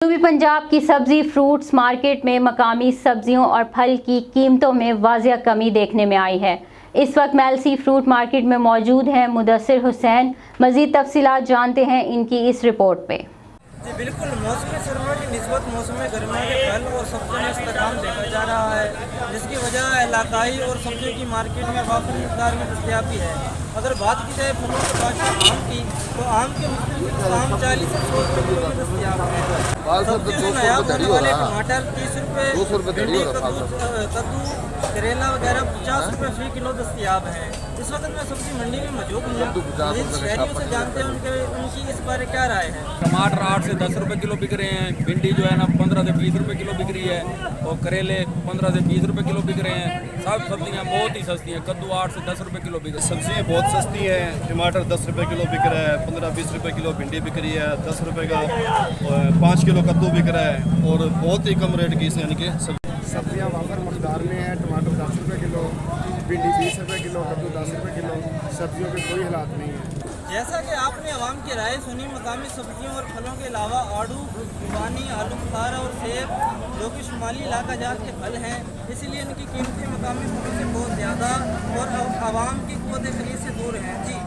جنوبی پنجاب کی سبزی فروٹس مارکیٹ میں مقامی سبزیوں اور پھل کی قیمتوں میں واضح کمی دیکھنے میں آئی ہے۔ اس وقت میلسی فروٹ مارکیٹ میں موجود ہیں مدثر حسین۔ مزید تفصیلات جانتے ہیں ان کی اس رپورٹ پہ۔ جی بالکل، موسم سرما کی نسبت موسم گرما کے پھل اور سبزیوں میں استحکام دیکھا جا رہا ہے، جس کی وجہ علاقائی اور سبزیوں کی مارکیٹ میں وافر مقدار میں دستیابی ہے۔ اگر بات کی جائے پھلوں کے بادشاہ آم کی، تو آم کے مختلف اقسام 40 سے 100 روپے کلو میں دستیاب ہیں۔ سبزیوں میں نایاب ہونے والے ٹماٹر 30 روپے، بھنڈی، کدو، کریلا وغیرہ 50 روپے فی کلو دستیاب ہیں۔ اس وقت میں سبزی منڈی میں موجود ہوں، شہریوں سے جانتے ہیں ان کی اس بارے کیا رائے ہے۔ ٹماٹر 8 سے 10 روپے کلو بک رہے ہیں، بھنڈی جو ہے نا 15 سے 20 روپے کلو بک رہی ہے، اور کریلے 15 سے 20 روپے کلو بک رہے ہیں۔ سب سبزیاں بہت ہی سستی ہیں، کدو 8 سے 10 روپے کلو بک رہے ہیں۔ سبزیاں بہت سستی ہیں، ٹماٹر 10 روپے کلو بک رہا ہے، 15-20 روپے کلو بھنڈی بک رہی ہے، 10 روپے کا 5 کلو کدو بک رہا ہے، اور بہت ہی کم ریٹ کی یعنی کہ سبزیاں وافر مقدار میں ہیں۔ ٹماٹر 10 روپے کلو، بھنڈی 20 روپے کلو، کدو 10 روپے کلو۔ سبزیوں کے کوئی حالات نہیں ہیں۔ جیسا کہ آپ نے عوام کی رائے سنی، مقامی سبزیوں اور پھلوں کے علاوہ آڑو، خوبانی، آلو بخارا اور سیب، جو کہ شمالی علاقہ جات کے پھل ہیں، اسی لیے ان کی قیمتیں مقامی پھلوں سے بہت زیادہ اور عوام کی قوت خرید سے دور ہیں۔ جی